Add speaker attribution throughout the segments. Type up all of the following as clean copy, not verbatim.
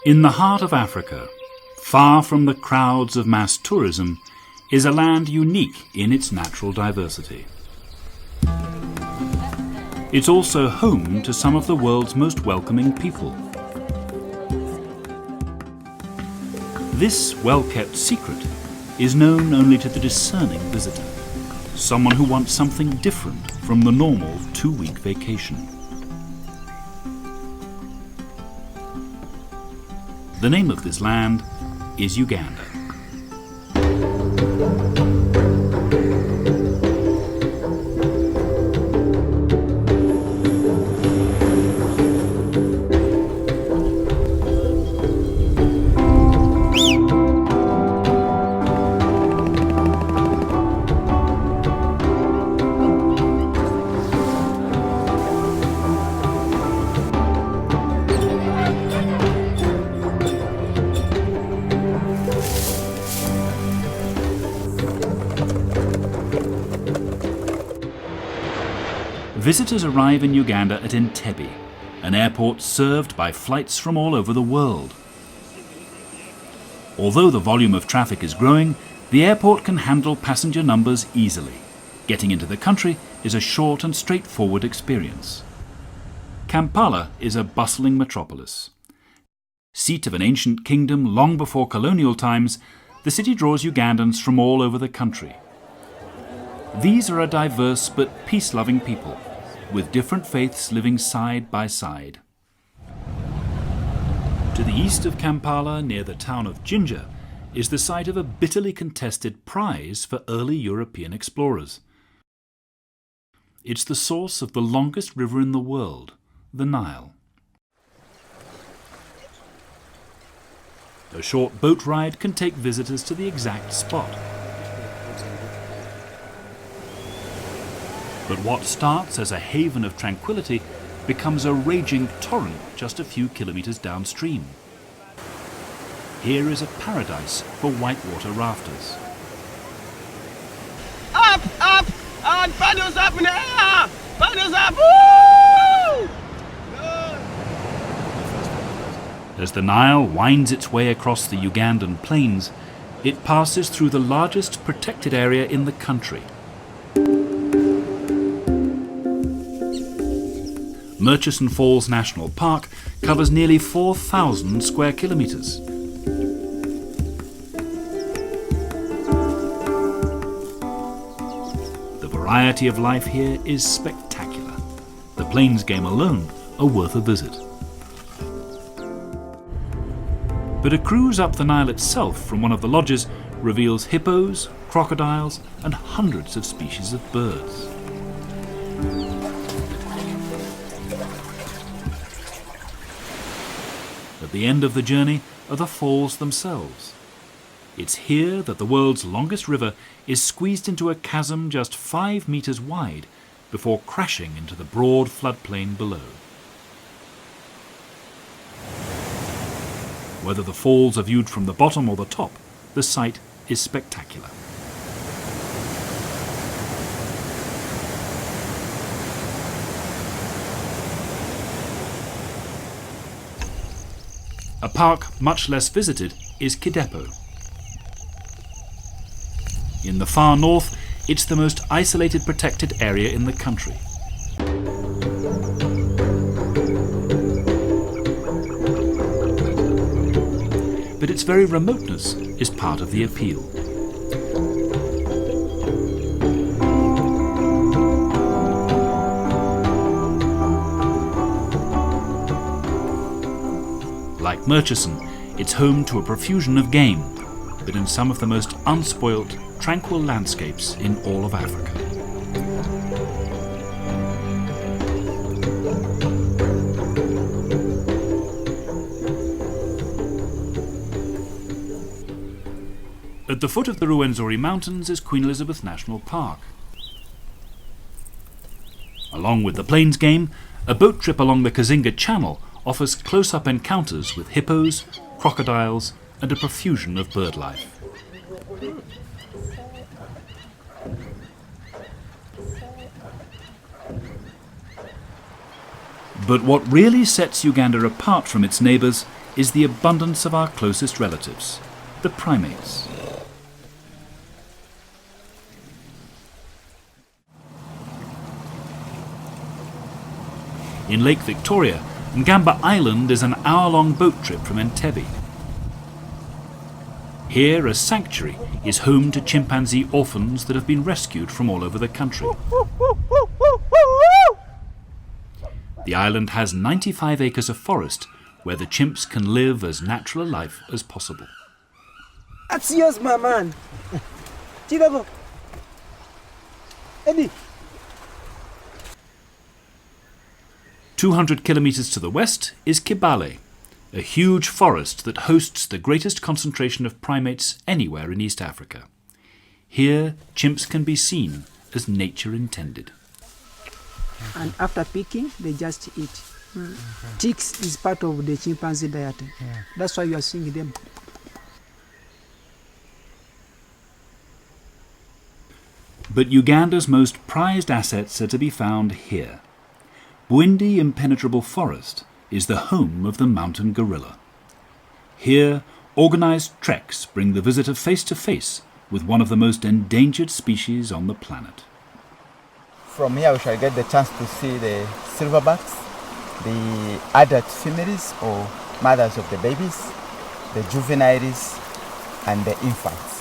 Speaker 1: In the heart of Africa, far from the crowds of mass tourism, is a land unique in its natural diversity. It's also home to some of the world's most welcoming people. This well-kept secret is known only to the discerning visitor, someone who wants something different from the normal 2-week vacation. The name of this land is Uganda. Visitors arrive in Uganda at Entebbe, an airport served by flights from all over the world. Although the volume of traffic is growing, the airport can handle passenger numbers easily. Getting into the country is a short and straightforward experience. Kampala is a bustling metropolis. Seat of an ancient kingdom long before colonial times, the city draws Ugandans from all over the country. These are a diverse but peace-loving people, with different faiths living side by side. To the east of Kampala, near the town of Jinja, is the site of a bitterly contested prize for early European explorers. It's the source of the longest river in the world, the Nile. A short boat ride can take visitors to the exact spot. But what starts as a haven of tranquility becomes a raging torrent just a few kilometers downstream. Here is a paradise for whitewater rafters.
Speaker 2: Up, up, and paddles up in the air! Paddles up! Woo!
Speaker 1: As the Nile winds its way across the Ugandan plains, it passes through the largest protected area in the country. Murchison Falls National Park covers nearly 4,000 square kilometers. The variety of life here is spectacular. The plains game alone are worth a visit. But a cruise up the Nile itself from one of the lodges reveals hippos, crocodiles, and hundreds of species of birds. At the end of the journey are the falls themselves. It's here that the world's longest river is squeezed into a chasm just 5 meters wide before crashing into the broad floodplain below. Whether the falls are viewed from the bottom or the top, the sight is spectacular. A park much less visited is Kidepo. In the far north, it's the most isolated protected area in the country. But its very remoteness is part of the appeal. Like Murchison, it's home to a profusion of game, but in some of the most unspoilt, tranquil landscapes in all of Africa. At the foot of the Ruwenzori Mountains is Queen Elizabeth National Park. Along with the plains game, a boat trip along the Kazinga Channel offers close-up encounters with hippos, crocodiles, and a profusion of bird life. But what really sets Uganda apart from its neighbours is the abundance of our closest relatives, the primates. In Lake Victoria, Ngamba Island is an hour-long boat trip from Entebbe. Here, a sanctuary is home to chimpanzee orphans that have been rescued from all over the country. The island has 95 acres of forest where the chimps can live as natural a life as possible.
Speaker 3: That's yours, my man. Chicago. Eddie.
Speaker 1: 200 kilometers to the west is Kibale, a huge forest that hosts the greatest concentration of primates anywhere in East Africa. Here, chimps can be seen as nature intended.
Speaker 3: And after picking, they just eat. Ticks is part of the chimpanzee diet. That's why you are seeing them.
Speaker 1: But Uganda's most prized assets are to be found here. Bwindi Impenetrable Forest is the home of the mountain gorilla. Here, organized treks bring the visitor face to face with one of the most endangered species on the planet.
Speaker 4: From here we shall get the chance to see the silverbacks, the adult females or mothers of the babies, the juveniles and the infants.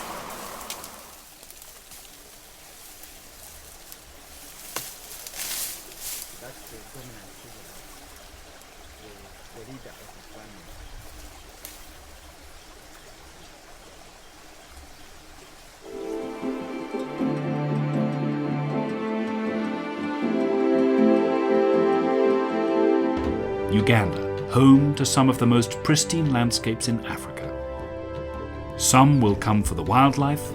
Speaker 1: Uganda, home to some of the most pristine landscapes in Africa. Some will come for the wildlife,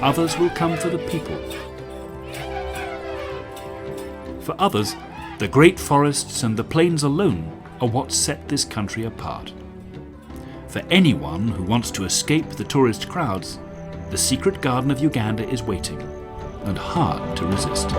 Speaker 1: others will come for the people. For others, the great forests and the plains alone are what set this country apart. For anyone who wants to escape the tourist crowds, the secret garden of Uganda is waiting, and hard to resist.